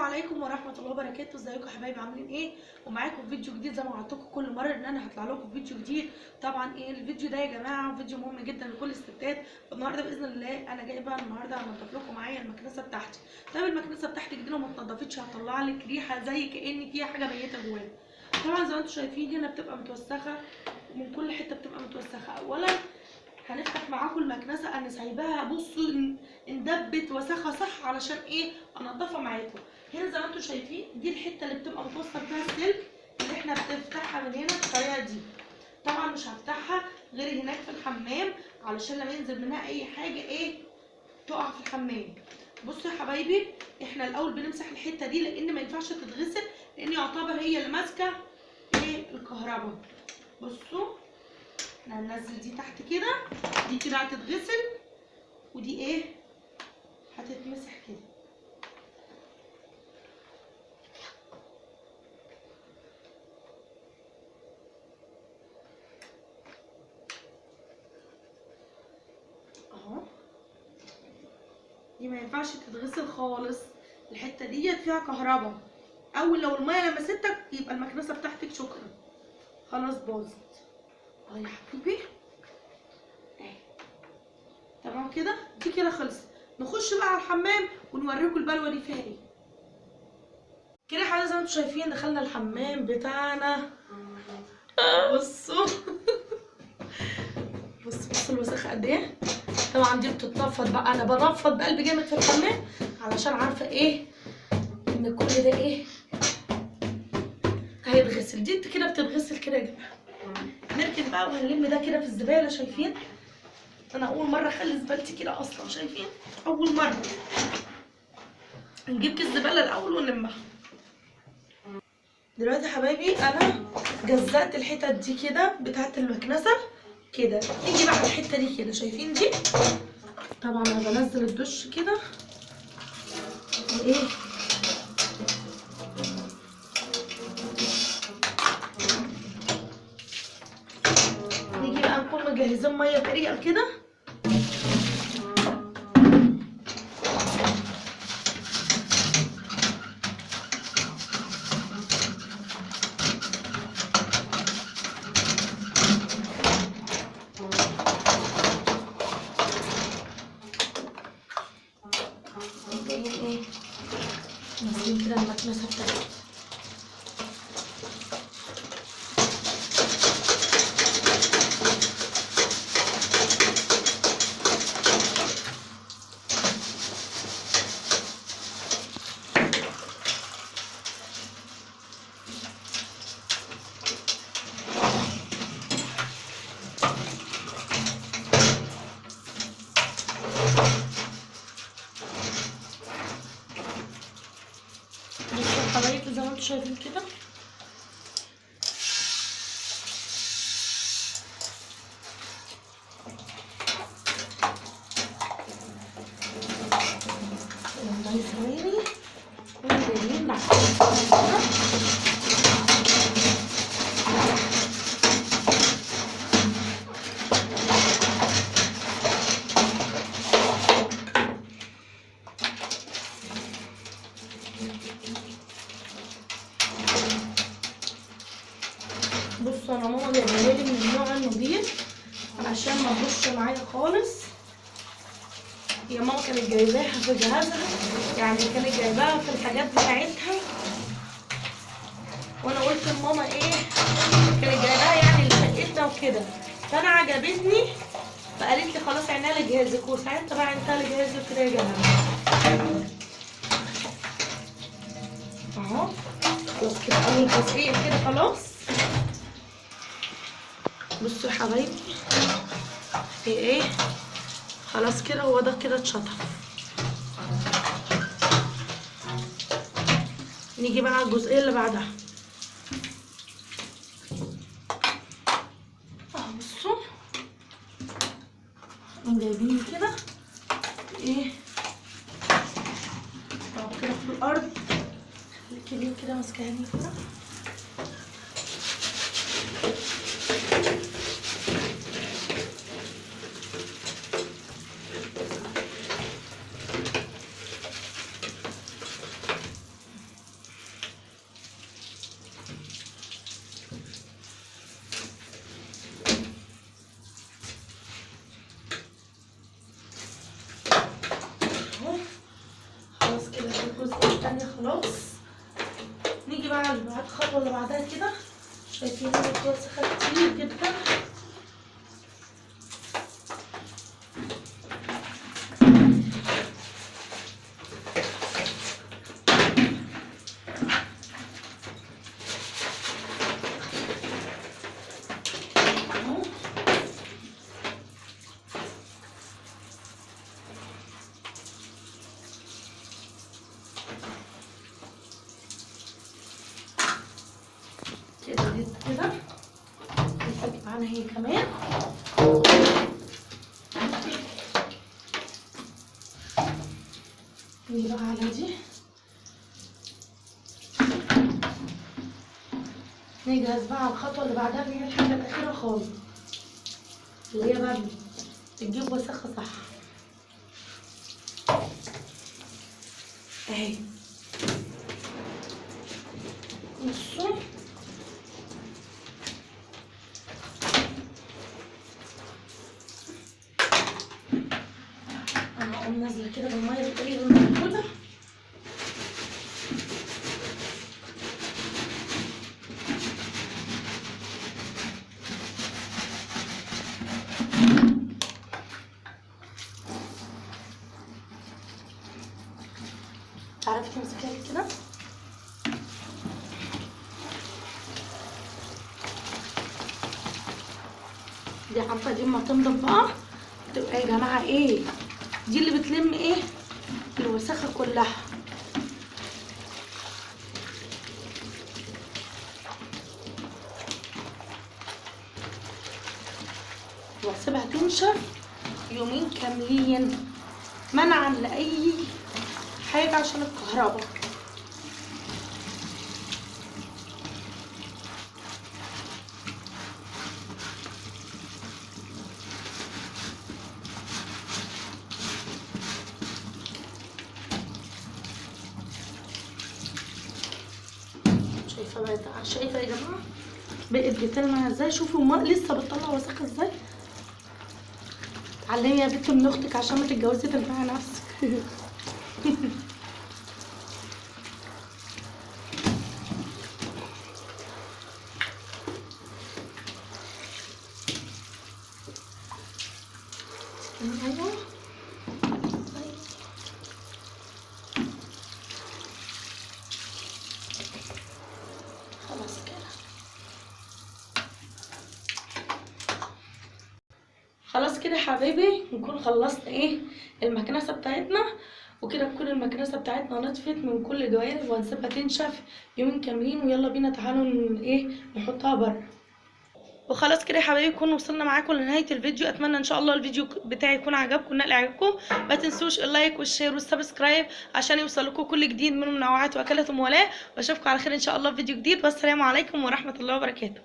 عليكم ورحمه الله وبركاته. ازيكم يا حبايبي، عاملين ايه؟ ومعاكم فيديو جديد زي ما وعدتكم كل مره ان انا هطلع لكم فيديو جديد. طبعا الفيديو ده يا جماعه فيديو مهم جدا لكل الستات. النهارده باذن الله انا جايبه النهارده هنضف لكم معايا المكنسه بتاعتي. طيب المكنسه بتاعتي جديده وما اتنضفتش، هطلع لك ريحه زي كأن فيها حاجه ميته جواها. طبعا زي ما انتم شايفين هنا بتبقى متوسخه، ومن كل حته بتبقى متوسخه. اولا هنفتح معاكم المكنسه، انا سايباها بصوا اندبت وسخه صح علشان ايه انضفها معاكم. هنا زي ما انتم شايفين دي الحته اللي بتبقى متوصل فيها السلك اللي احنا بنفتحها من هنا بالطريقه دي. طبعا مش هفتحها غير هناك في الحمام علشان لما ينزل منها اي حاجه ايه تقع في الحمام. بصوا يا حبايبي، احنا الاول بنمسح الحته دي لان ما ينفعش تتغسل، لان يعتبر هي اللي ماسكه ايه الكهرباء. بصوا احنا هننزل دي تحت كده، دي كده هتتغسل ودي ايه هتتمسح كده. اهو دي ما ينفعش تتغسل خالص، الحته ديت فيها كهرباء، اول لو الميه لمستك يبقى المكنسه بتاعتك شكرا خلاص باظت. اهو يا حبيبي اهي تمام كده، دي كده خلصت. نخش بقى على الحمام ونوريكم البلوه دي فيها ايه. كده يا حبايبي زي ما انتم شايفين دخلنا الحمام بتاعنا. بصوا بصوا الوسخه قد ايه. طبعا دي بتتنفض بقى، انا بنفض بقلب جامد في الحمام علشان عارفه ايه ان كل ده ايه هيتغسل. دي كده بتتغسل كده يا جماعه. نركن بقى وهنلم ده كده في الزباله. شايفين انا اول مره اخلي زبالتي كده اصلا، شايفين اول مره. نجيب كيس زباله الاول ونلمها. دلوقتي يا حبايبي انا جزأت الحتت دي كده بتاعت المكنسه كده. نيجي بقى على الحته دي كده، شايفين دي طبعا انا بنزل الدش كده وايه نيجي بقى نكون مجهزين ميه تقيله كده. ايه نازلين كده المكنسه بتاعتي. بصوا يا حبايبي زي ما انتم شايفين كده الله يسويني وجايين بعد بصوا انا ماما جايبها لي من النوع النضيف عشان ما تبصش معايا خالص. هي ماما كانت جايباها في جهازها، يعني كانت جايباها في الحاجات بتاعتها، وانا قلت لماما ايه كانت جايباها يعني لشقتنا وكده، فانا عجبتني فقالت لي خلاص عينها لجهازك، وساعتها بقى عينتها لجهازك كده يا جماعه. اهو خلاص كده اول جزئيه كده خلاص. بصوا يا حبايبي ايه خلاص كده هو ده كده اتشطف. نيجي بقى على الجزئيه اللي بعدها. بصوا جايبين كده ايه اهو كده في الارض. خليكي ليه كده ماسكاهاني كده. الجزء التاني خلاص. نيجي بقى على الخطوه اللي بعدها كده. شايفين ان في وسخه كتير جدا. كده كده نمسك معانا هي كمان. نيجي بقى على دي نجهز بقى على الخطوه اللي بعدها اللي هي الحاجه الاخيره خالص، اللي هي بقى تجيب وسخه صح اهي. بصوا انا هقوم نازله كده بالميه القليله الموجوده. تعرفي تمسكيها كده دي عارفه دي اما تنضف بقى تبقى يا جماعه ايه، دي اللي بتلم ايه الوسخه كلها. واسيبها تنشف يومين كاملين منعا لاي حاجه عشان الكهرباء. شايفه يا جماعه بقت بتلمع ازاي؟ شوفوا لسه بتطلع وسخه ازاي. اتعلمي يا بنت من اختك عشان ما تتجوزي تنفعي نفسك. ايوه خلاص كده. خلاص كده يا حبايبي نكون خلصنا ايه المكنسه بتاعتنا، وكده تكون المكنسه بتاعتنا نطفت من كل جوانب، وهنسيبها تنشف يومين كاملين. ويلا بينا تعالوا ايه نحطها بره. وخلاص كده يا حبايبي نكون وصلنا معاكم لنهايه الفيديو. اتمنى ان شاء الله الفيديو بتاعي يكون عجبكم ونال اعجابكم. ما تنسوش اللايك والشير والسبسكرايب عشان يوصلكم كل جديد من منوعات واكلات ام ولاء. واشوفكم على خير ان شاء الله في فيديو جديد، والسلام عليكم ورحمه الله وبركاته.